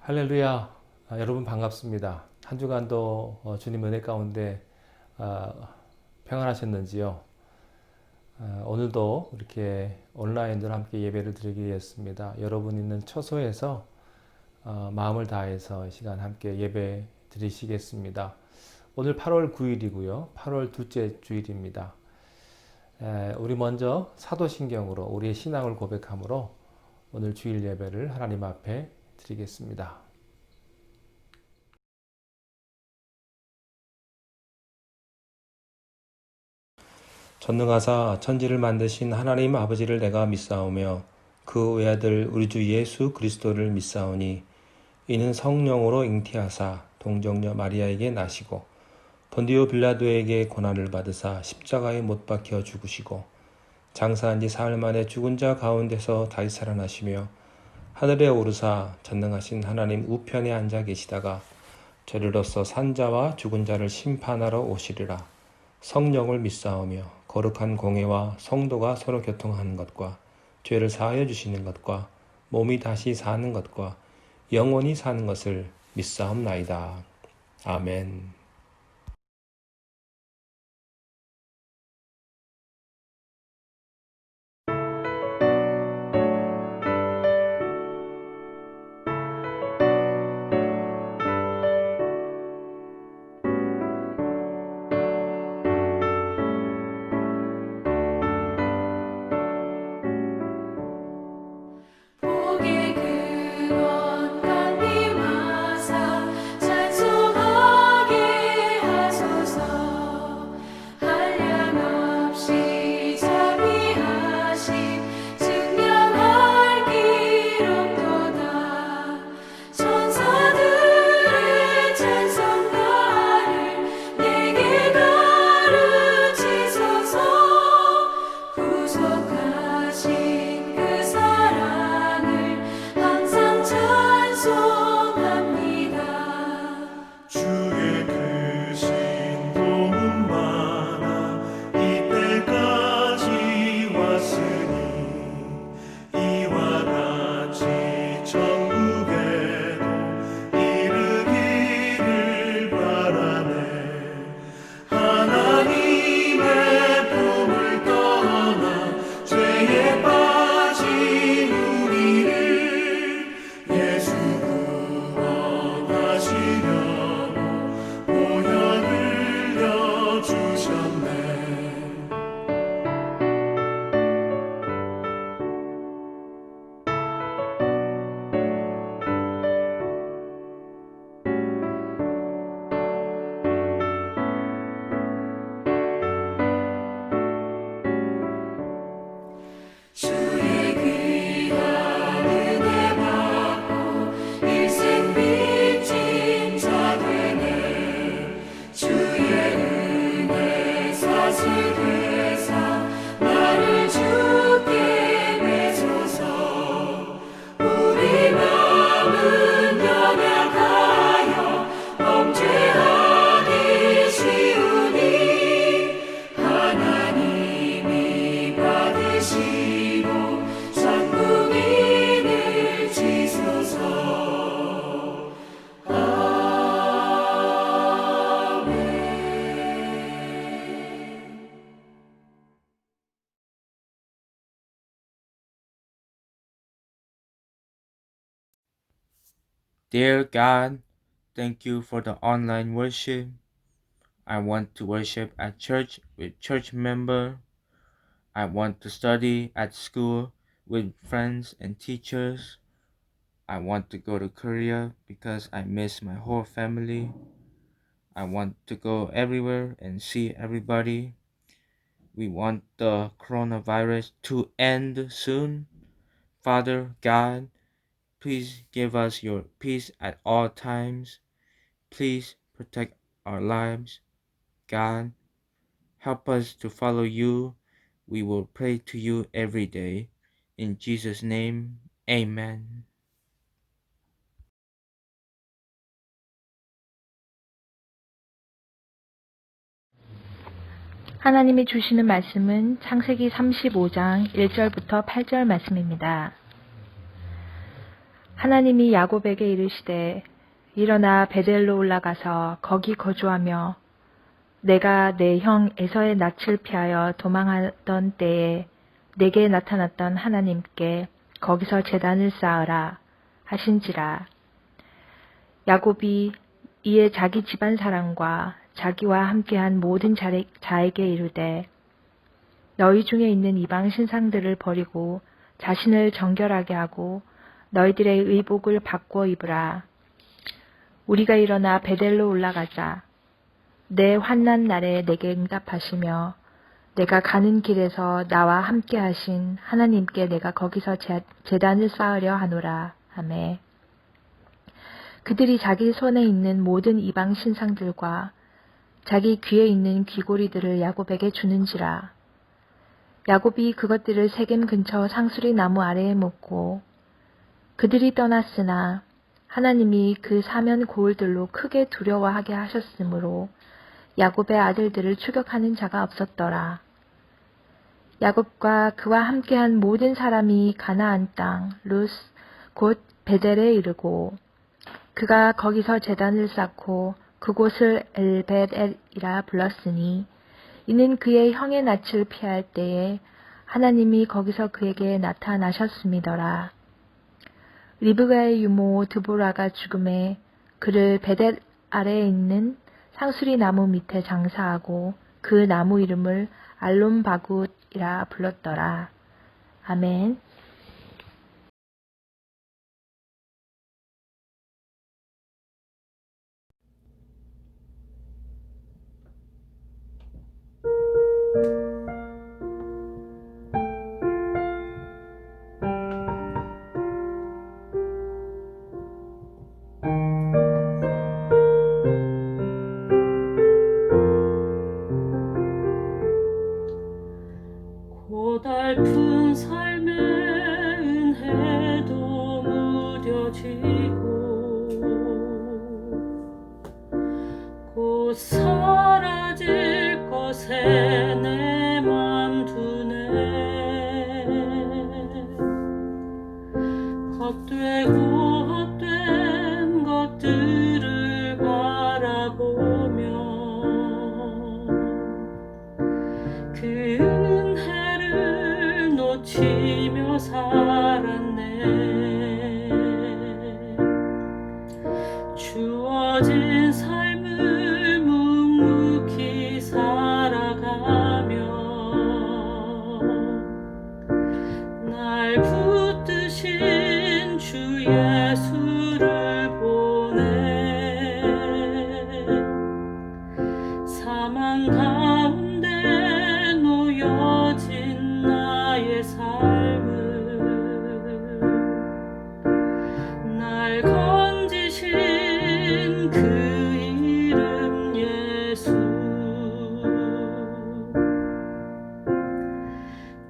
할렐루야. 여러분 반갑습니다. 한 주간도 주님 은혜 가운데 평안하셨는지요? 오늘도 이렇게 온라인으로 함께 예배를 드리겠습니다. 여러분 있는 처소에서 마음을 다해서 이 시간 함께 예배 드리시겠습니다. 오늘 8월 9일이고요. 8월 둘째 주일입니다. 우리 먼저 사도신경으로 우리의 신앙을 고백함으로 오늘 주일 예배를 하나님 앞에 드리겠습니다. 전능하사 천지를 만드신 하나님 아버지를 내가 믿사오며 그 외아들 우리 주 예수 그리스도를 믿사오니 이는 성령으로 잉태하사 동정녀 마리아에게 나시고 본디오 빌라도에게 고난을 받으사 십자가에 못 박혀 죽으시고 장사한 지 사흘 만에 죽은 자 가운데서 다시 살아나시며 하늘에 오르사 전능하신 하나님 우편에 앉아 계시다가 저리로서 산자와 죽은 자를 심판하러 오시리라. 성령을 믿사오며 거룩한 공회와 성도가 서로 교통하는 것과 죄를 사하여 주시는 것과 몸이 다시 사는 것과 영원히 사는 것을 믿사옵나이다. 아멘. 복의 근원 강림하사 찬송하게 하소서. 한량없이 자비하심 증명할 길 없도다. 천사들의 찬송가를 내게 가르치소서. 구속하신 그 사랑을 항상 찬송합니다. 주의 그 신동은 많아 이때까지 왔으니 이와 같이 천국에도 이르기를 바라네. 하나님의 품을 떠나 죄에 빠진 우리를 예수 구원하시려고 보혈 흘려주셨네. 주의 귀한 은혜 받고 일생 빚진 자 되네. 주의 은혜 사슬되사 나를 주께 매소서. 우리 마음은 연약하여 범죄하기 쉬우니 하나님이 받으시고 천국인을 지소서. 아멘. Dear God, thank you for the online worship. I want to worship at church with church member. I want to study at school with friends and teachers. I want to go to Korea because I miss my whole family. I want to go everywhere and see everybody. We want the coronavirus to end soon. Father God, please give us your peace at all times. Please protect our lives. God, help us to follow you. We will pray to you every day. In Jesus' name, amen. 하나님이 주시는 말씀은 창세기 35장 1절부터 8절 말씀입니다. 하나님이 야곱에게 이르시되 일어나 베델로 올라가서 거기 거주하며 내가 내 형 에서의 낯을 피하여 도망하던 때에 내게 나타났던 하나님께 거기서 제단을 쌓으라 하신지라. 야곱이 이에 자기 집안 사람과 자기와 함께한 모든 자에게 이르되 너희 중에 있는 이방 신상들을 버리고 자신을 정결하게 하고 너희들의 의복을 바꿔 입으라. 우리가 일어나 베델로 올라가자. 내 환난 날에 내게 응답하시며 내가 가는 길에서 나와 함께 하신 하나님께 내가 거기서 제단을 쌓으려 하노라. 하매 그들이 자기 손에 있는 모든 이방 신상들과 자기 귀에 있는 귀고리들을 야곱에게 주는지라. 야곱이 그것들을 세겜 근처 상수리 나무 아래에 묻고 그들이 떠났으나 하나님이 그 사면 고을들로 크게 두려워하게 하셨으므로 야곱의 아들들을 추격하는 자가 없었더라. 야곱과 그와 함께한 모든 사람이 가나안 땅 루스 곧 베델에 이르고 그가 거기서 제단을 쌓고 그곳을 엘벳엘이라 불렀으니 이는 그의 형의 낯을 피할 때에 하나님이 거기서 그에게 나타나셨음이더라. 리브가의 유모 드보라가 죽음에 그를 베델 아래에 있는 상수리 나무 밑에 장사하고 그 나무 이름을 알론바굿이라 불렀더라. 아멘. 고달픈 삶의 은혜도 무뎌지고 곧 사라질 것에 내 맘 두네. 헛되고 헛된 것들을 바라보며 그 은혜를 놓치며 살았네. 주어진 삶을 묵묵히 살아가며 날 붙드신 주 예수를 보내. 사망 가운데 놓여진 나의 삶을 날 건지신 그 이름 예수.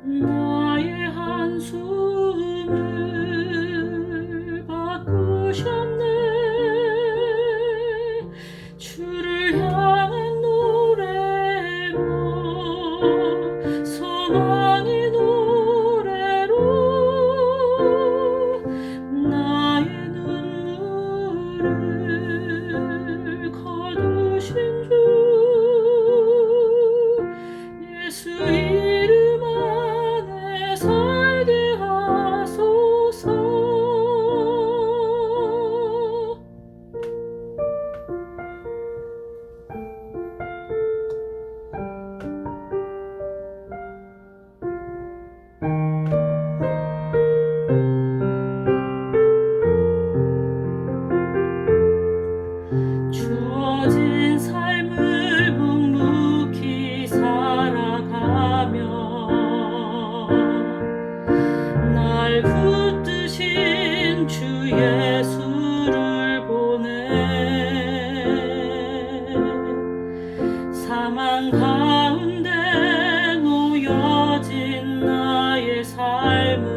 나의 한숨을 바꾸셨네. 주를 향한 노래로 소망의 노래로 나의 눈물을 거두신 주 예수 이름 안에 살게 하소서. 주어진 삶을 묵묵히 살아가며 날 붙드신 주 예수를 보내. 사망 가운데 놓여진 나의 삶을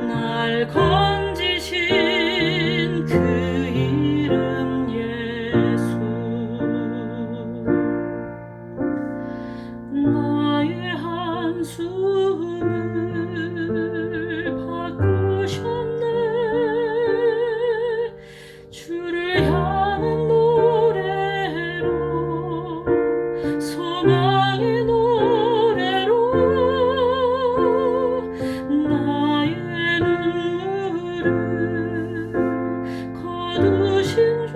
날 건지신 그 이름 예수. 나의 한숨을 바꾸 소망의 노래로 나의 눈물을 거두신 주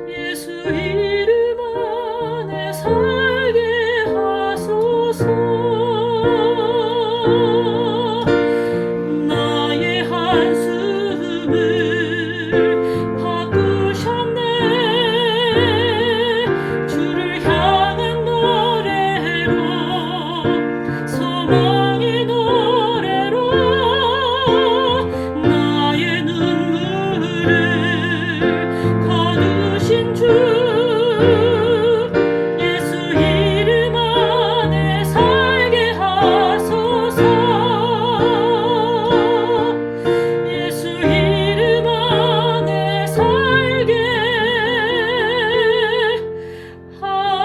예수 이름 안에 살게 하소서. 나의 한숨을 바꾸셨네. 주를 향한 노래로 소망의 노래로 나의 눈물을 거두신 주 예수 이름 안에 살게 하소서. 예수 이름 안에 살게 하소서.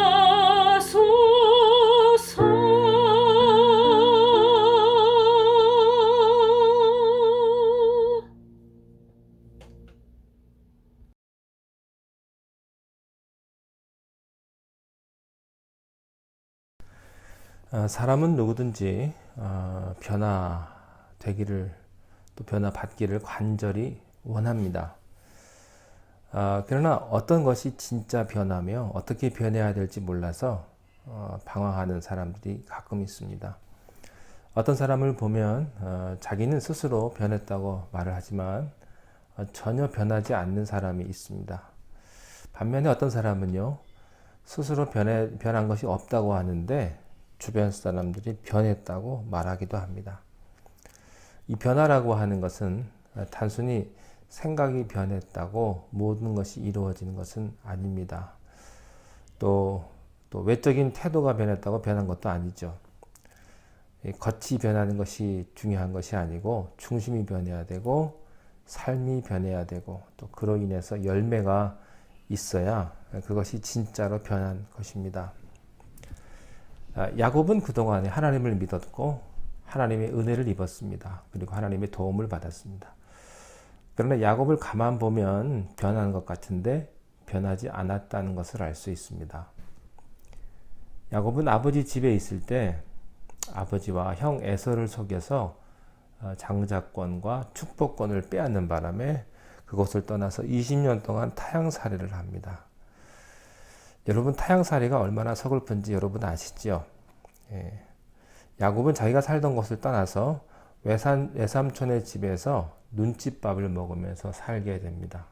사람은 누구든지 변화되기를 또 변화받기를 간절히 원합니다. 그러나 어떤 것이 진짜 변화며 어떻게 변해야 될지 몰라서 방황하는 사람들이 가끔 있습니다. 어떤 사람을 보면 자기는 스스로 변했다고 말을 하지만 전혀 변하지 않는 사람이 있습니다. 반면에 어떤 사람은요, 스스로 변한 것이 없다고 하는데 주변 사람들이 변했다고 말하기도 합니다. 이 변화라고 하는 것은 단순히 생각이 변했다고 모든 것이 이루어지는 것은 아닙니다. 또 외적인 태도가 변했다고 변한 것도 아니죠. 겉이 변하는 것이 중요한 것이 아니고 중심이 변해야 되고 삶이 변해야 되고 또 그로 인해서 열매가 있어야 그것이 진짜로 변한 것입니다. 야곱은 그동안에 하나님을 믿었고 하나님의 은혜를 입었습니다. 그리고 하나님의 도움을 받았습니다. 그러나 야곱을 가만 보면 변한 것 같은데 변하지 않았다는 것을 알 수 있습니다. 야곱은 아버지 집에 있을 때 아버지와 형 에서를 속여서 장자권과 축복권을 빼앗는 바람에 그곳을 떠나서 20년 동안 타향살이를 합니다. 여러분, 타향살이가 얼마나 서글픈지 여러분 아시죠? 예. 야곱은 자기가 살던 곳을 떠나서 외삼촌의 집에서 눈칫밥을 먹으면서 살게 됩니다.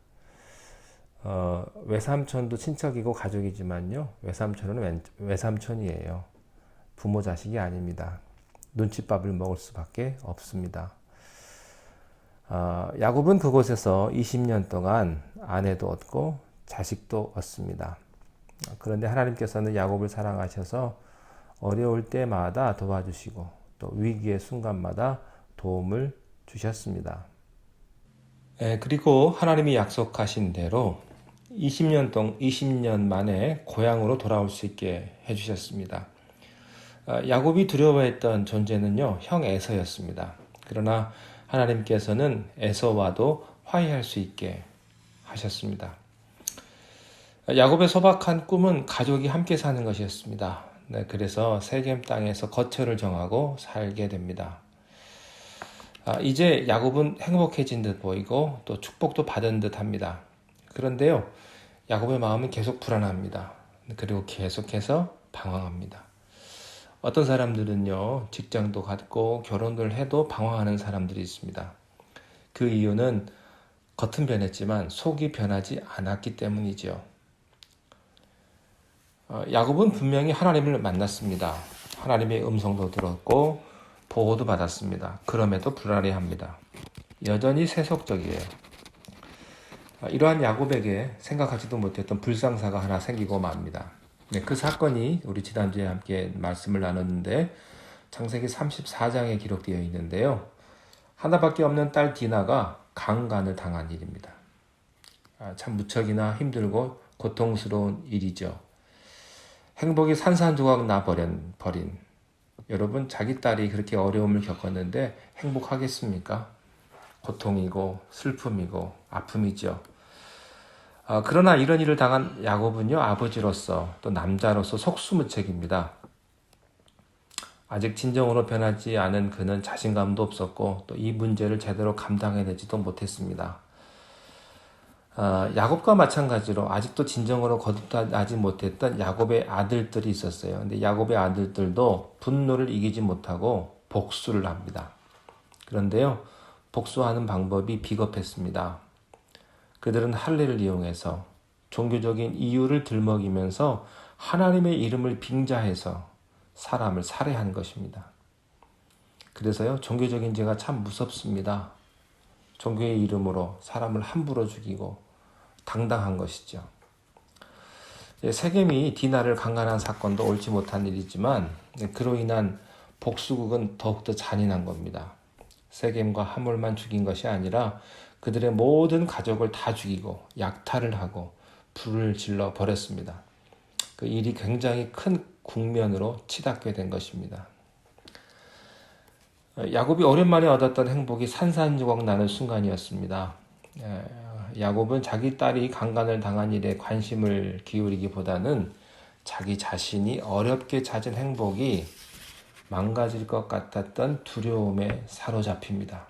외삼촌도 친척이고 가족이지만요, 외삼촌은 외삼촌이에요. 부모 자식이 아닙니다. 눈칫밥을 먹을 수밖에 없습니다. 야곱은 그곳에서 20년 동안 아내도 얻고 자식도 얻습니다. 그런데 하나님께서는 야곱을 사랑하셔서 어려울 때마다 도와주시고 또 위기의 순간마다 도움을 주셨습니다. 그리고 하나님이 약속하신 대로 20년 만에 고향으로 돌아올 수 있게 해주셨습니다. 야곱이 두려워했던 존재는요, 형 에서였습니다. 그러나 하나님께서는 에서와도 화해할 수 있게 하셨습니다. 야곱의 소박한 꿈은 가족이 함께 사는 것이었습니다. 그래서 세겜 땅에서 거처를 정하고 살게 됩니다. 이제 야곱은 행복해진 듯 보이고 또 축복도 받은 듯 합니다. 그런데요, 야곱의 마음은 계속 불안합니다. 그리고 계속해서 방황합니다. 어떤 사람들은요, 직장도 갖고 결혼을 해도 방황하는 사람들이 있습니다. 그 이유는 겉은 변했지만 속이 변하지 않았기 때문이죠. 야곱은 분명히 하나님을 만났습니다. 하나님의 음성도 들었고 보호도 받았습니다. 그럼에도 불안해합니다. 여전히 세속적이에요. 이러한 야곱에게 생각하지도 못했던 불상사가 하나 생기고 맙니다. 그 사건이 우리 지난주에 함께 말씀을 나눴는데 창세기 34장에 기록되어 있는데요. 하나밖에 없는 딸 디나가 강간을 당한 일입니다. 참 무척이나 힘들고 고통스러운 일이죠. 행복이 산산조각 나버린 여러분, 자기 딸이 그렇게 어려움을 겪었는데 행복하겠습니까? 고통이고 슬픔이고 아픔이죠. 그러나 이런 일을 당한 야곱은요, 아버지로서 또 남자로서 속수무책입니다. 아직 진정으로 변하지 않은 그는 자신감도 없었고 또 이 문제를 제대로 감당해내지도 못했습니다. 야곱과 마찬가지로 아직도 진정으로 거듭나지 못했던 야곱의 아들들이 있었어요. 근데 야곱의 아들들도 분노를 이기지 못하고 복수를 합니다. 그런데요, 복수하는 방법이 비겁했습니다. 그들은 할례를 이용해서 종교적인 이유를 들먹이면서 하나님의 이름을 빙자해서 사람을 살해한 것입니다. 그래서요, 종교적인 죄가 참 무섭습니다. 종교의 이름으로 사람을 함부로 죽이고 당당한 것이죠. 세겜이 디나를 강간한 사건도 옳지 못한 일이지만 그로 인한 복수극은 더욱더 잔인한 겁니다. 세겜과 하몰만 죽인 것이 아니라 그들의 모든 가족을 다 죽이고 약탈을 하고 불을 질러 버렸습니다. 그 일이 굉장히 큰 국면으로 치닫게 된 것입니다. 야곱이 오랜만에 얻었던 행복이 산산조각 나는 순간이었습니다. 야곱은 자기 딸이 강간을 당한 일에 관심을 기울이기보다는 자기 자신이 어렵게 찾은 행복이 망가질 것 같았던 두려움에 사로잡힙니다.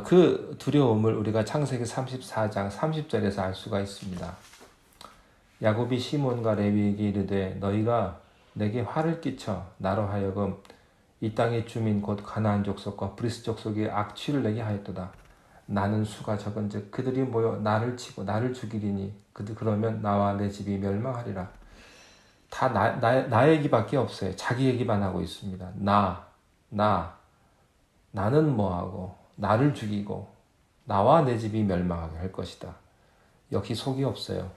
그 두려움을 우리가 창세기 34장 30절에서 알 수가 있습니다. 야곱이 시몬과 레위에게 이르되 너희가 내게 화를 끼쳐 나로 하여금 이 땅의 주민 곧 가나안 족속과 브리스 족속에 악취를 내게 하였도다. 나는 수가 적은즉 그들이 모여 나를 치고 나를 죽이리니 그러면 나와 내 집이 멸망하리라. 다 나 얘기밖에 없어요. 자기 얘기만 하고 있습니다. 나는 뭐하고 나를 죽이고 나와 내 집이 멸망하게 할 것이다. 역시 속이 없어요.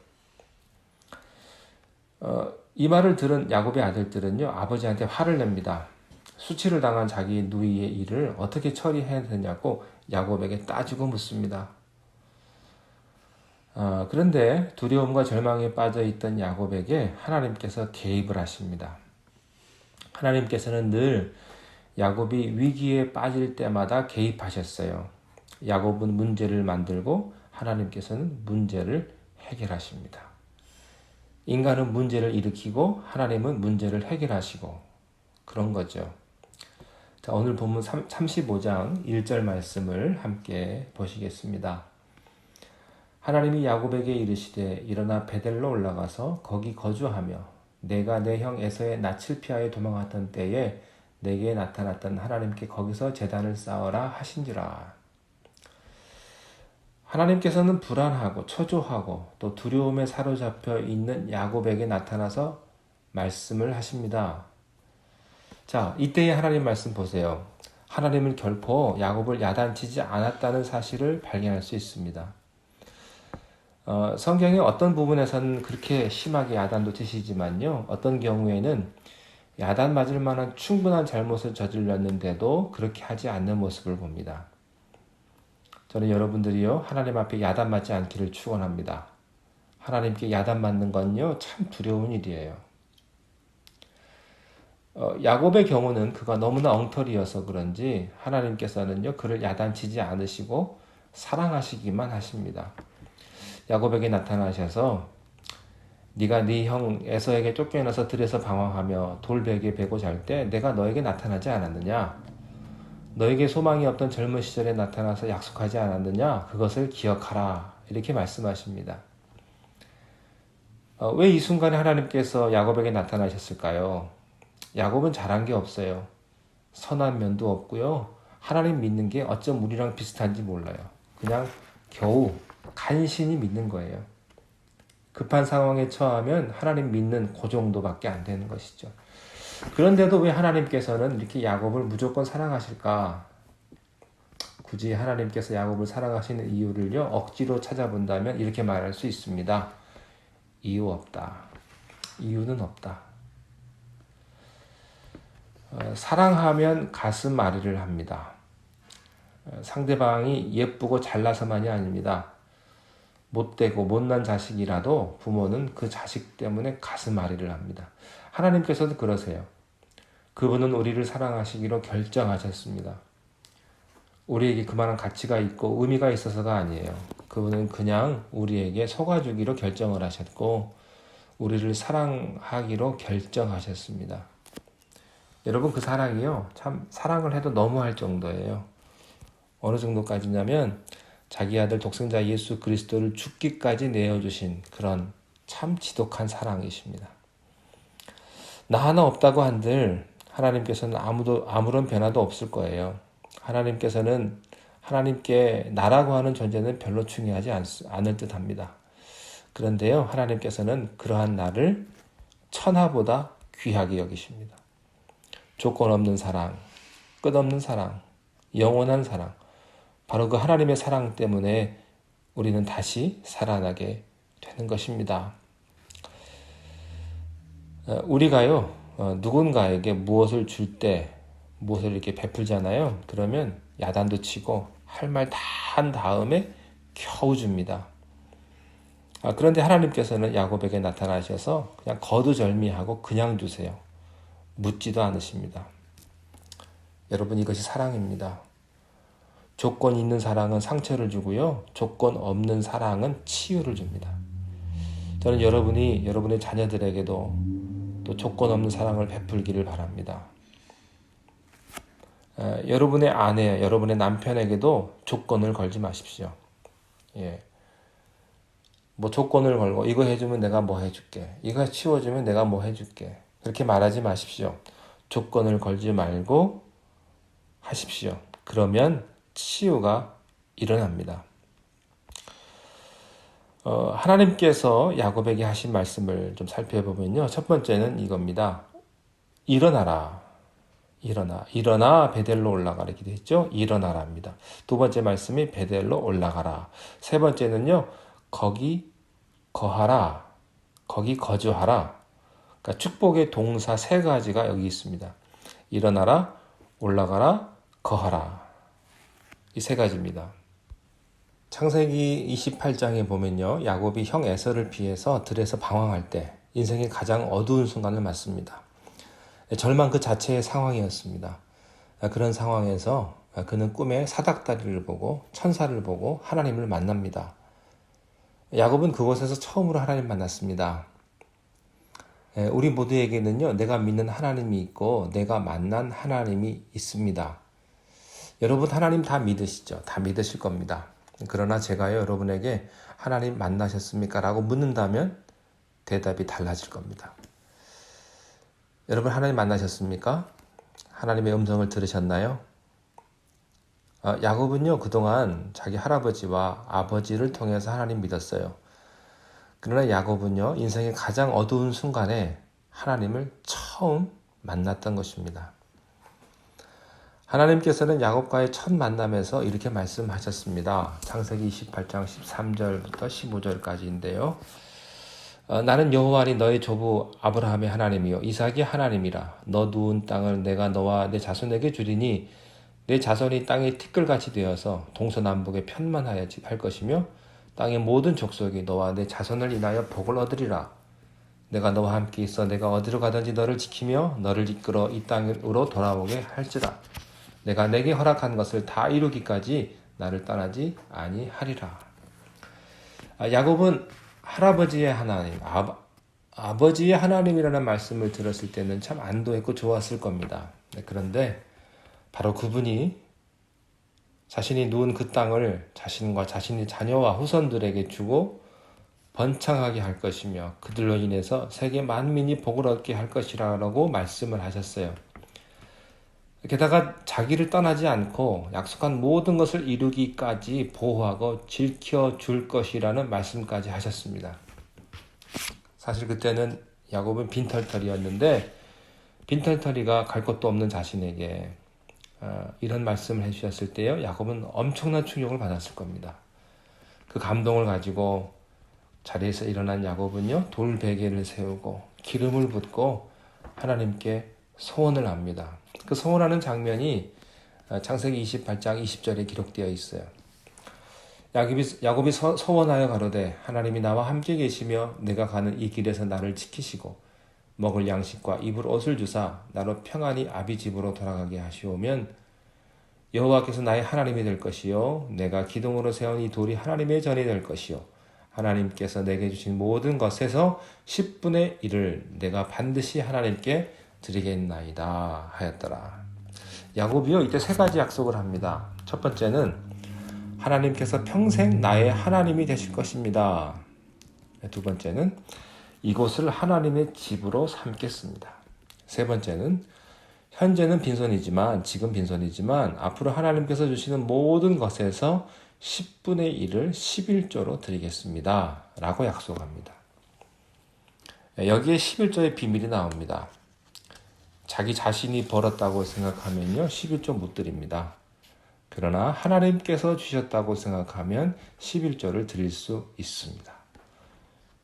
이 말을 들은 야곱의 아들들은요, 아버지한테 화를 냅니다. 수치를 당한 자기 누이의 일을 어떻게 처리해야 되냐고 야곱에게 따지고 묻습니다. 그런데 두려움과 절망에 빠져 있던 야곱에게 하나님께서 개입을 하십니다. 하나님께서는 늘 야곱이 위기에 빠질 때마다 개입하셨어요. 야곱은 문제를 만들고 하나님께서는 문제를 해결하십니다. 인간은 문제를 일으키고 하나님은 문제를 해결하시고 그런 거죠. 자, 오늘 본문 35장 1절 말씀을 함께 보시겠습니다. 하나님이 야곱에게 이르시되 일어나 베델로 올라가서 거기 거주하며 내가 내 형 에서의 낯을 피하여 도망하던 때에 내게 나타났던 하나님께 거기서 제단을 쌓아라 하신지라. 하나님께서는 불안하고 초조하고 또 두려움에 사로잡혀 있는 야곱에게 나타나서 말씀을 하십니다. 자, 이때의 하나님 말씀 보세요. 하나님은 결코 야곱을 야단치지 않았다는 사실을 발견할 수 있습니다. 성경의 어떤 부분에서는 그렇게 심하게 야단도 치시지만요, 어떤 경우에는 야단 맞을 만한 충분한 잘못을 저질렀는데도 그렇게 하지 않는 모습을 봅니다. 저는 여러분들이요, 하나님 앞에 야단 맞지 않기를 축원합니다. 하나님께 야단 맞는 건요, 참 두려운 일이에요. 야곱의 경우는 그가 너무나 엉터리여서 그런지 하나님께서는요, 그를 야단치지 않으시고 사랑하시기만 하십니다. 야곱에게 나타나셔서 네가 네 형 에서에게 쫓겨나서 들에서 방황하며 돌베개 베고 잘 때 내가 너에게 나타나지 않았느냐? 너에게 소망이 없던 젊은 시절에 나타나서 약속하지 않았느냐? 그것을 기억하라. 이렇게 말씀하십니다. 왜 이 순간에 하나님께서 야곱에게 나타나셨을까요? 야곱은 잘한 게 없어요. 선한 면도 없고요. 하나님 믿는 게 어쩜 우리랑 비슷한지 몰라요. 그냥 겨우 간신히 믿는 거예요. 급한 상황에 처하면 하나님 믿는 그 정도밖에 안 되는 것이죠. 그런데도 왜 하나님께서는 이렇게 야곱을 무조건 사랑하실까? 굳이 하나님께서 야곱을 사랑하시는 이유를요, 억지로 찾아본다면 이렇게 말할 수 있습니다. 이유 없다. 이유는 없다. 사랑하면 가슴 아리를 합니다. 상대방이 예쁘고 잘나서만이 아닙니다. 못되고 못난 자식이라도 부모는 그 자식 때문에 가슴 아리를 합니다. 하나님께서도 그러세요. 그분은 우리를 사랑하시기로 결정하셨습니다. 우리에게 그만한 가치가 있고 의미가 있어서가 아니에요. 그분은 그냥 우리에게 속아주기로 결정을 하셨고 우리를 사랑하기로 결정하셨습니다. 여러분, 그 사랑이요, 참 사랑을 해도 너무할 정도예요. 어느 정도까지냐면 자기 아들 독생자 예수 그리스도를 죽기까지 내어주신 그런 참 지독한 사랑이십니다. 나 하나 없다고 한들 하나님께서는 아무런 변화도 없을 거예요. 하나님께서는 하나님께 나라고 하는 존재는 별로 중요하지 않을 듯 합니다. 그런데요, 하나님께서는 그러한 나를 천하보다 귀하게 여기십니다. 조건 없는 사랑, 끝없는 사랑, 영원한 사랑, 바로 그 하나님의 사랑 때문에 우리는 다시 살아나게 되는 것입니다. 우리가요, 누군가에게 무엇을 줄 때, 무엇을 이렇게 베풀잖아요. 그러면 야단도 치고 할 말 다 한 다음에 겨우 줍니다. 그런데 하나님께서는 야곱에게 나타나셔서 그냥 거두절미하고 그냥 주세요. 묻지도 않으십니다. 여러분, 이것이 사랑입니다. 조건 있는 사랑은 상처를 주고요, 조건 없는 사랑은 치유를 줍니다. 저는 여러분이 여러분의 자녀들에게도 또 조건 없는 사랑을 베풀기를 바랍니다. 여러분의 아내, 여러분의 남편에게도 조건을 걸지 마십시오. 뭐 조건을 걸고 이거 해주면 내가 뭐 해줄게, 이거 치워주면 내가 뭐 해줄게, 그렇게 말하지 마십시오. 조건을 걸지 말고 하십시오. 그러면 치유가 일어납니다. 하나님께서 야곱에게 하신 말씀을 좀 살펴보면요, 첫 번째는 이겁니다. 일어나라. 일어나 베델로 올라가라 이렇게 되어 있죠. 일어나라입니다. 두 번째 말씀이 베델로 올라가라. 세 번째는요, 거기 거하라, 거기 거주하라. 그러니까 축복의 동사 세 가지가 여기 있습니다. 일어나라, 올라가라, 거하라. 이 세 가지입니다. 창세기 28장에 보면요, 야곱이 형 에서를 피해서 들에서 방황할 때 인생의 가장 어두운 순간을 맞습니다. 절망 그 자체의 상황이었습니다. 그런 상황에서 그는 꿈에 사닥다리를 보고 천사를 보고 하나님을 만납니다. 야곱은 그곳에서 처음으로 하나님 만났습니다. 우리 모두에게는요, 내가 믿는 하나님이 있고 내가 만난 하나님이 있습니다. 여러분, 하나님 다 믿으시죠? 다 믿으실 겁니다. 그러나 제가요, 여러분에게 하나님 만나셨습니까? 라고 묻는다면 대답이 달라질 겁니다. 여러분, 하나님 만나셨습니까? 하나님의 음성을 들으셨나요? 야곱은요, 그동안 자기 할아버지와 아버지를 통해서 하나님 믿었어요. 그러나 야곱은요, 인생의 가장 어두운 순간에 하나님을 처음 만났던 것입니다. 하나님께서는 야곱과의 첫 만남에서 이렇게 말씀하셨습니다. 창세기 28장 13절부터 15절까지인데요. 나는 여호와니 너의 조부 아브라함의 하나님이요 이삭의 하나님이라. 너 누운 땅을 내가 너와 내 자손에게 주리니 내 자손이 땅의 티끌같이 되어서 동서남북에 편만하여 할 것이며 땅의 모든 족속이 너와 내 자손을 인하여 복을 얻으리라. 내가 너와 함께 있어 내가 어디로 가든지 너를 지키며 너를 이끌어 이 땅으로 돌아오게 할지라. 내가 내게 허락한 것을 다 이루기까지 나를 떠나지 아니하리라. 야곱은 할아버지의 하나님, 아버지의 하나님이라는 말씀을 들었을 때는 참 안도했고 좋았을 겁니다. 그런데 바로 그분이 자신이 누운 그 땅을 자신과 자신의 자녀와 후손들에게 주고 번창하게 할 것이며 그들로 인해서 세계 만민이 복을 얻게 할 것이라고 말씀을 하셨어요. 게다가 자기를 떠나지 않고 약속한 모든 것을 이루기까지 보호하고 지켜줄 것이라는 말씀까지 하셨습니다. 사실 그때는 야곱은 빈털터리였는데 빈털터리가 갈 곳도 없는 자신에게 이런 말씀을 해주셨을 때요, 야곱은 엄청난 충격을 받았을 겁니다. 그 감동을 가지고 자리에서 일어난 야곱은요, 돌베개를 세우고 기름을 붓고 하나님께 소원을 합니다. 그 소원하는 장면이 창세기 28장 20절에 기록되어 있어요. 야곱이 소원하여 가로되 하나님이 나와 함께 계시며 내가 가는 이 길에서 나를 지키시고 먹을 양식과 입을 옷을 주사 나로 평안히 아비 집으로 돌아가게 하시오면 여호와께서 나의 하나님이 될 것이요 내가 기둥으로 세운 이 돌이 하나님의 전이 될 것이요 하나님께서 내게 주신 모든 것에서 10분의 1을 내가 반드시 하나님께 드리겠나이다 하였더라. 야곱이요 이때 세 가지 약속을 합니다. 첫 번째는 하나님께서 평생 나의 하나님이 되실 것입니다. 두 번째는 이곳을 하나님의 집으로 삼겠습니다. 세 번째는 현재는 지금 빈손이지만 앞으로 하나님께서 주시는 모든 것에서 10분의 1을 11조로 드리겠습니다. 라고 약속합니다. 여기에 11조의 비밀이 나옵니다. 자기 자신이 벌었다고 생각하면요 11조 못 드립니다. 그러나 하나님께서 주셨다고 생각하면 11조를 드릴 수 있습니다.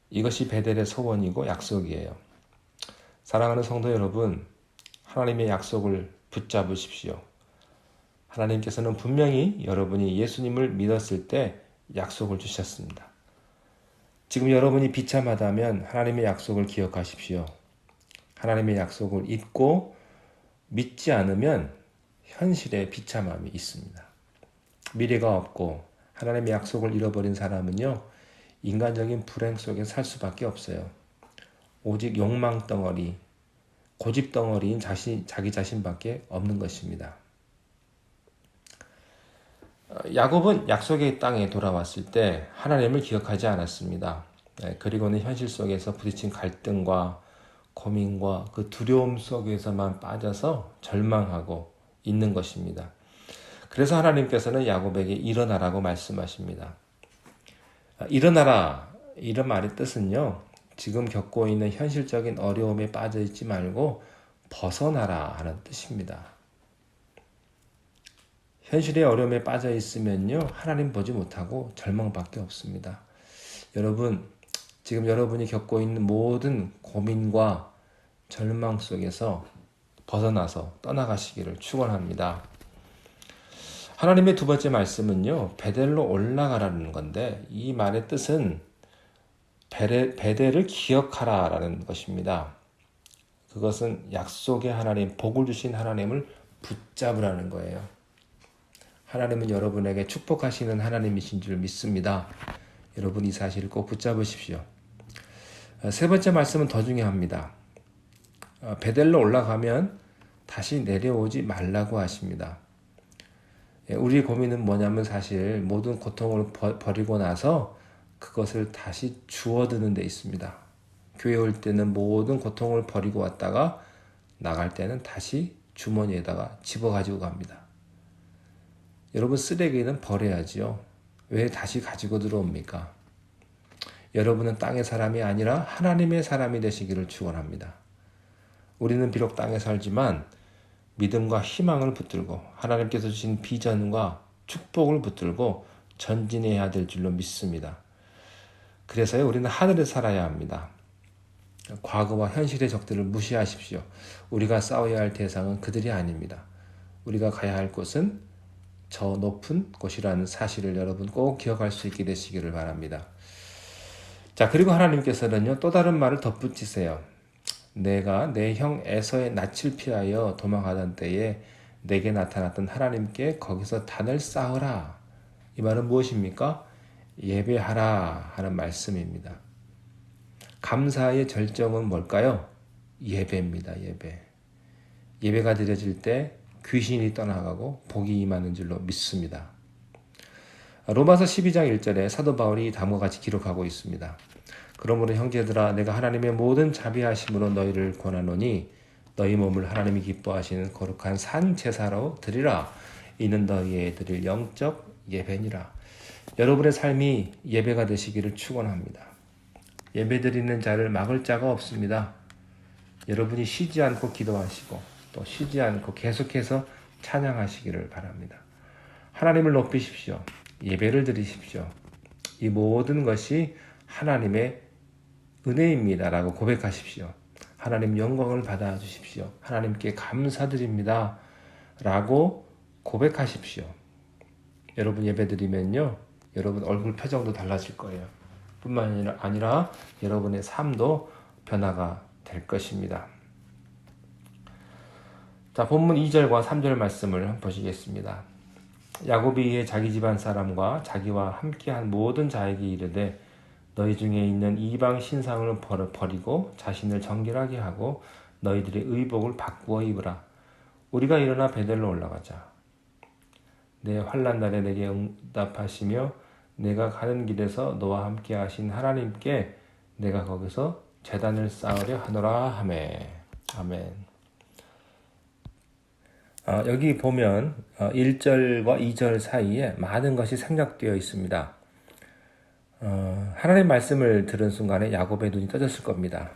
이것이 베델의 소원이고 약속이에요. 사랑하는 성도 여러분, 하나님의 약속을 붙잡으십시오. 하나님께서는 분명히 여러분이 예수님을 믿었을 때 약속을 주셨습니다. 지금 여러분이 비참하다면 하나님의 약속을 기억하십시오. 하나님의 약속을 잊고 믿지 않으면 현실에 비참함이 있습니다. 미래가 없고 하나님의 약속을 잃어버린 사람은요, 인간적인 불행 속에 살 수밖에 없어요. 오직 욕망 덩어리, 고집 덩어리인 자기 자신밖에 없는 것입니다. 야곱은 약속의 땅에 돌아왔을 때 하나님을 기억하지 않았습니다. 그리고는 현실 속에서 부딪힌 갈등과 고민과 그 두려움 속에서만 빠져서 절망하고 있는 것입니다. 그래서 하나님께서는 야곱에게 일어나라고 말씀하십니다. 일어나라, 이런 말의 뜻은요, 지금 겪고 있는 현실적인 어려움에 빠져 있지 말고 벗어나라 하는 뜻입니다. 현실의 어려움에 빠져 있으면요, 하나님 보지 못하고 절망밖에 없습니다. 여러분, 지금 여러분이 겪고 있는 모든 고민과 절망 속에서 벗어나서 떠나가시기를 축원합니다. 하나님의 두 번째 말씀은요, 베델로 올라가라는 건데, 이 말의 뜻은 베델을 기억하라라는 것입니다. 그것은 약속의 하나님, 복을 주신 하나님을 붙잡으라는 거예요. 하나님은 여러분에게 축복하시는 하나님이신 줄 믿습니다. 여러분 이 사실을 꼭 붙잡으십시오. 세 번째 말씀은 더 중요합니다. 베델로 올라가면 다시 내려오지 말라고 하십니다. 우리의 고민은 뭐냐면 사실 모든 고통을 버리고 나서 그것을 다시 주워드는 데 있습니다. 교회 올 때는 모든 고통을 버리고 왔다가 나갈 때는 다시 주머니에다가 집어가지고 갑니다. 여러분, 쓰레기는 버려야지요. 왜 다시 가지고 들어옵니까? 여러분은 땅의 사람이 아니라 하나님의 사람이 되시기를 축원합니다. 우리는 비록 땅에 살지만 믿음과 희망을 붙들고 하나님께서 주신 비전과 축복을 붙들고 전진해야 될 줄로 믿습니다. 그래서요, 우리는 하늘에 살아야 합니다. 과거와 현실의 적들을 무시하십시오. 우리가 싸워야 할 대상은 그들이 아닙니다. 우리가 가야 할 곳은 저 높은 곳이라는 사실을 여러분 꼭 기억할 수 있게 되시기를 바랍니다. 자, 그리고 하나님께서는요, 또 다른 말을 덧붙이세요. 내가 내 형 에서의 낯을 피하여 도망하던 때에 내게 나타났던 하나님께 거기서 단을 쌓으라. 이 말은 무엇입니까? 예배하라 하는 말씀입니다. 감사의 절정은 뭘까요? 예배입니다. 예배. 예배가 드려질 때 귀신이 떠나가고 복이 임하는 줄로 믿습니다. 로마서 12장 1절에 사도 바울이 다음과 같이 기록하고 있습니다. 그러므로 형제들아, 내가 하나님의 모든 자비하심으로 너희를 권하노니 너희 몸을 하나님이 기뻐하시는 거룩한 산 제사로 드리라. 이는 너희의 드릴 영적 예배니라. 여러분의 삶이 예배가 되시기를 축원합니다. 예배 드리는 자를 막을 자가 없습니다. 여러분이 쉬지 않고 기도하시고 또 쉬지 않고 계속해서 찬양하시기를 바랍니다. 하나님을 높이십시오. 예배를 드리십시오. 이 모든 것이 하나님의 은혜입니다 라고 고백하십시오. 하나님 영광을 받아주십시오. 하나님께 감사드립니다 라고 고백하십시오. 여러분 예배 드리면요, 여러분 얼굴 표정도 달라질 거예요. 뿐만 아니라 여러분의 삶도 변화가 될 것입니다. 자, 본문 2절과 3절 말씀을 보시겠습니다. 야곱이 이에 자기 집안 사람과 자기와 함께한 모든 자에게 이르되 너희 중에 있는 이방 신상을 버리고 자신을 정결하게 하고 너희들의 의복을 바꾸어 입으라. 우리가 일어나 베델로 올라가자. 내 환난 날에 내게 응답하시며 내가 가는 길에서 너와 함께 하신 하나님께 내가 거기서 제단을 쌓으려 하노라 하매. 아멘. 여기 보면 1절과 2절 사이에 많은 것이 생략되어 있습니다. 하나님의 말씀을 들은 순간에 야곱의 눈이 떠졌을 겁니다.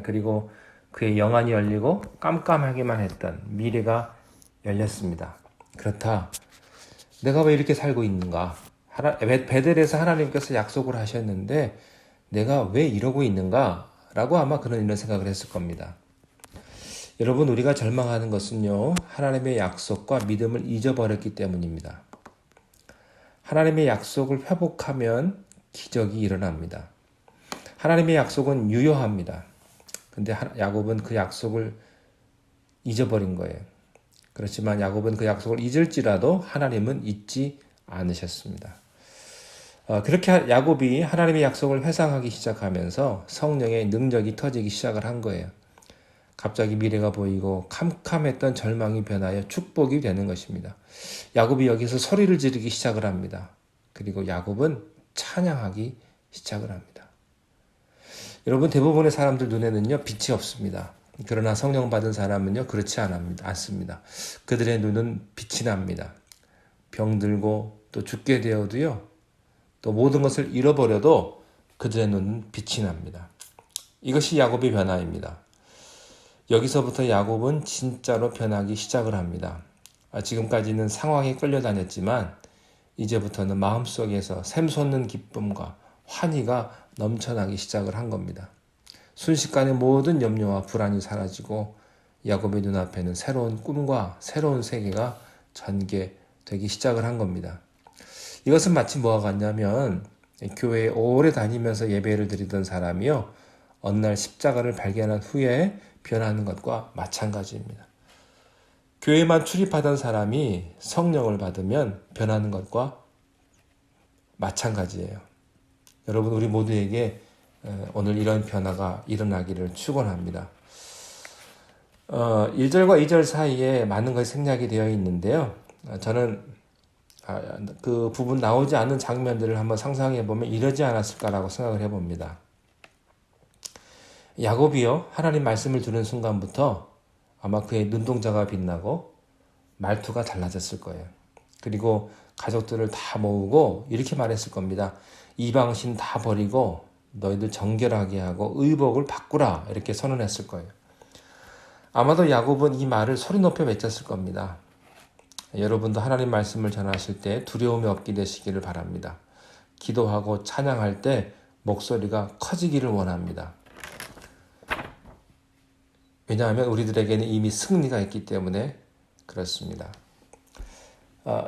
그리고 그의 영안이 열리고 깜깜하기만 했던 미래가 열렸습니다. 그렇다. 내가 왜 이렇게 살고 있는가? 베델에서 하나님께서 약속을 하셨는데 내가 왜 이러고 있는가? 라고 아마 그런 이런 생각을 했을 겁니다. 여러분, 우리가 절망하는 것은요, 하나님의 약속과 믿음을 잊어버렸기 때문입니다. 하나님의 약속을 회복하면 기적이 일어납니다. 하나님의 약속은 유효합니다. 근데 야곱은 그 약속을 잊어버린 거예요. 그렇지만 야곱은 그 약속을 잊을지라도 하나님은 잊지 않으셨습니다. 그렇게 야곱이 하나님의 약속을 회상하기 시작하면서 성령의 능력이 터지기 시작을 한 거예요. 갑자기 미래가 보이고 캄캄했던 절망이 변하여 축복이 되는 것입니다. 야곱이 여기서 소리를 지르기 시작을 합니다. 그리고 야곱은 찬양하기 시작을 합니다. 여러분, 대부분의 사람들 눈에는요, 빛이 없습니다. 그러나 성령 받은 사람은요, 그렇지 않습니다. 그들의 눈은 빛이 납니다. 병들고 또 죽게 되어도요, 또 모든 것을 잃어버려도 그들의 눈은 빛이 납니다. 이것이 야곱의 변화입니다. 여기서부터 야곱은 진짜로 변하기 시작을 합니다. 지금까지는 상황에 끌려다녔지만 이제부터는 마음속에서 샘솟는 기쁨과 환희가 넘쳐나기 시작을 한 겁니다. 순식간에 모든 염려와 불안이 사라지고 야곱의 눈앞에는 새로운 꿈과 새로운 세계가 전개되기 시작을 한 겁니다. 이것은 마치 뭐와 같냐면 교회에 오래 다니면서 예배를 드리던 사람이요, 어느 날 십자가를 발견한 후에 변하는 것과 마찬가지입니다. 교회만 출입하던 사람이 성령을 받으면 변하는 것과 마찬가지예요. 여러분, 우리 모두에게 오늘 이런 변화가 일어나기를 축원합니다. 1절과 2절 사이에 많은 것이 생략이 되어 있는데요. 저는 그 부분 나오지 않은 장면들을 한번 상상해 보면 이러지 않았을까라고 생각을 해봅니다. 야곱이요, 하나님 말씀을 들은 순간부터 아마 그의 눈동자가 빛나고 말투가 달라졌을 거예요. 그리고 가족들을 다 모으고 이렇게 말했을 겁니다. 이방신 다 버리고 너희들 정결하게 하고 의복을 바꾸라, 이렇게 선언했을 거예요. 아마도 야곱은 이 말을 소리 높여 외쳤을 겁니다. 여러분도 하나님 말씀을 전하실 때 두려움이 없게 되시기를 바랍니다. 기도하고 찬양할 때 목소리가 커지기를 원합니다. 왜냐하면 우리들에게는 이미 승리가 있기 때문에 그렇습니다.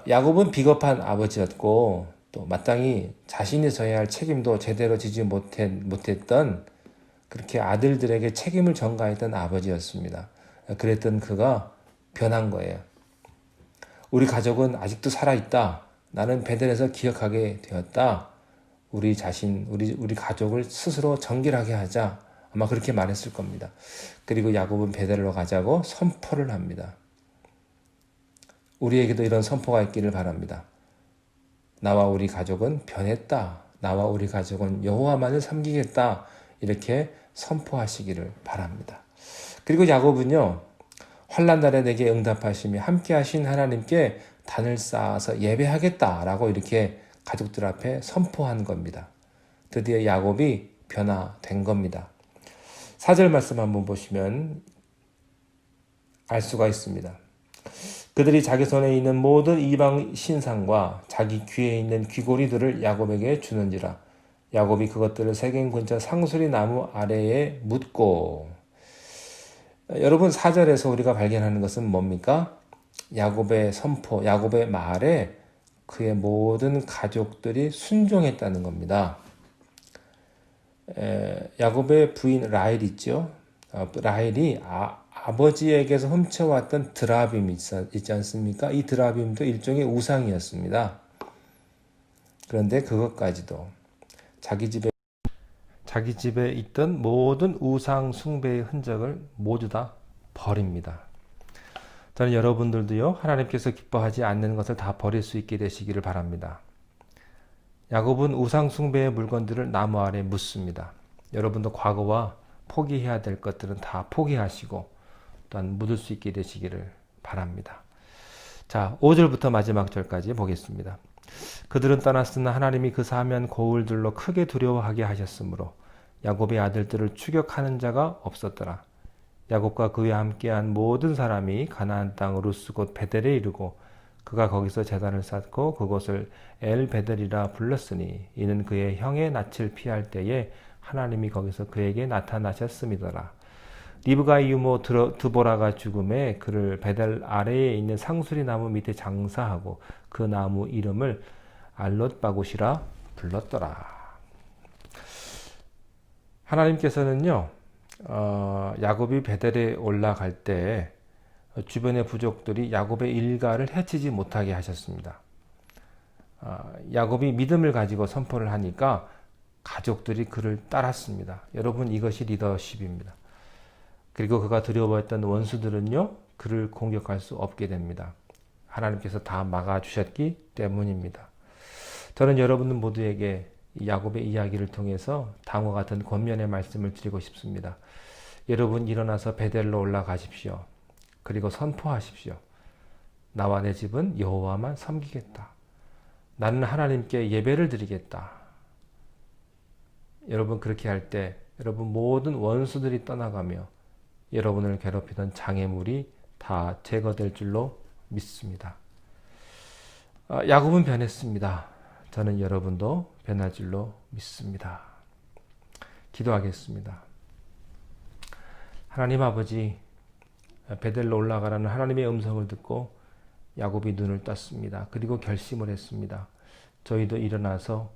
야곱은 비겁한 아버지였고 또 마땅히 자신이 져야 할 책임도 제대로 지지 못했던, 그렇게 아들들에게 책임을 전가했던 아버지였습니다. 그랬던 그가 변한 거예요. 우리 가족은 아직도 살아있다. 나는 베델에서 기억하게 되었다. 우리 자신, 우리 가족을 스스로 정결하게 하자. 아마 그렇게 말했을 겁니다. 그리고 야곱은 베델로 가자고 선포를 합니다. 우리에게도 이런 선포가 있기를 바랍니다. 나와 우리 가족은 변했다. 나와 우리 가족은 여호와만을 섬기겠다. 이렇게 선포하시기를 바랍니다. 그리고 야곱은요, 환난 날에 내게 응답하시며 함께 하신 하나님께 단을 쌓아서 예배하겠다라고 이렇게 가족들 앞에 선포한 겁니다. 드디어 야곱이 변화된 겁니다. 4절 말씀 한번 보시면 알 수가 있습니다. 그들이 자기 손에 있는 모든 이방 신상과 자기 귀에 있는 귀고리들을 야곱에게 주는지라. 야곱이 그것들을 세겜 근처 상수리 나무 아래에 묻고. 여러분, 4절에서 우리가 발견하는 것은 뭡니까? 야곱의 선포, 야곱의 말에 그의 모든 가족들이 순종했다는 겁니다. 야곱의 부인 라헬 있죠. 라헬이 아버지에게서 훔쳐왔던 드라빔이 있지 않습니까? 이 드라빔도 일종의 우상이었습니다. 그런데 그것까지도 자기 집에 있던 모든 우상 숭배의 흔적을 모두 다 버립니다. 저는 여러분들도요, 하나님께서 기뻐하지 않는 것을 다 버릴 수 있게 되시기를 바랍니다. 야곱은 우상 숭배의 물건들을 나무 아래 묻습니다. 여러분도 과거와 포기해야 될 것들은 다 포기하시고 또한 묻을 수 있게 되시기를 바랍니다. 자, 5절부터 마지막 절까지 보겠습니다. 그들은 떠났으나 하나님이 그 사면 고울들로 크게 두려워하게 하셨으므로 야곱의 아들들을 추격하는 자가 없었더라. 야곱과 그와 함께한 모든 사람이 가나안 땅 루스 곧 베델에 이르고 그가 거기서 제단을 쌓고 그곳을 엘 베델이라 불렀으니 이는 그의 형의 낯을 피할 때에 하나님이 거기서 그에게 나타나셨음이더라. 리브가의 유모 드보라가 죽음에 그를 베델 아래에 있는 상수리 나무 밑에 장사하고 그 나무 이름을 알롯바굿이라 불렀더라. 하나님께서는요, 야곱이 베델에 올라갈 때 주변의 부족들이 야곱의 일가를 해치지 못하게 하셨습니다. 야곱이 믿음을 가지고 선포를 하니까 가족들이 그를 따랐습니다. 여러분, 이것이 리더십입니다. 그리고 그가 두려워했던 원수들은요, 그를 공격할 수 없게 됩니다. 하나님께서 다 막아주셨기 때문입니다. 저는 여러분 모두에게 야곱의 이야기를 통해서 다음과 같은 권면의 말씀을 드리고 싶습니다. 여러분, 일어나서 베델로 올라가십시오. 그리고 선포하십시오. 나와 내 집은 여호와만 섬기겠다. 나는 하나님께 예배를 드리겠다. 여러분, 그렇게 할 때 여러분 모든 원수들이 떠나가며 여러분을 괴롭히던 장애물이 다 제거될 줄로 믿습니다. 야곱은 변했습니다. 저는 여러분도 변할 줄로 믿습니다. 기도하겠습니다. 하나님 아버지, 베델로 올라가라는 하나님의 음성을 듣고 야곱이 눈을 떴습니다. 그리고 결심을 했습니다. 저희도 일어나서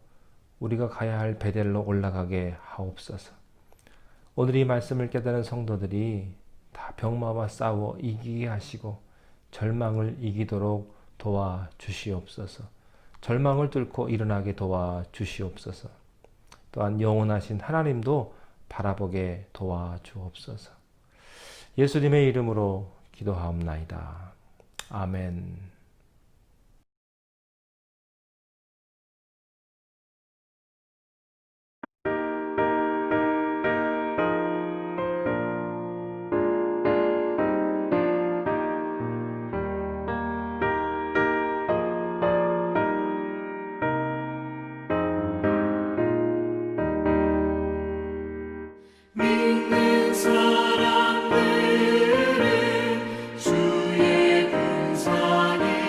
우리가 가야 할 베델로 올라가게 하옵소서. 오늘 이 말씀을 깨달은 성도들이 다 병마와 싸워 이기게 하시고 절망을 이기도록 도와주시옵소서. 절망을 뚫고 일어나게 도와주시옵소서. 또한 영원하신 하나님도 바라보게 도와주옵소서. 예수님의 이름으로 기도하옵나이다. 아멘. 믿는 사람들은 주의 군상이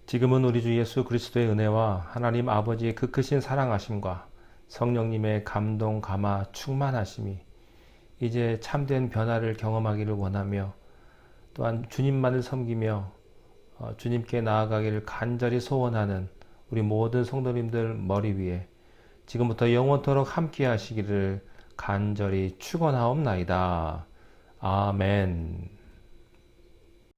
지금은 우리 주 예수 그리스도의 은혜와 하나님 아버지의 그 크신 사랑하심과 성령님의 감동, 감화, 충만하심이 이제 참된 변화를 경험하기를 원하며 또한 주님만을 섬기며 주님께 나아가기를 간절히 소원하는 우리 모든 성도님들 머리 위에 지금부터 영원토록 함께 하시기를 간절히 축원하옵나이다. 아멘.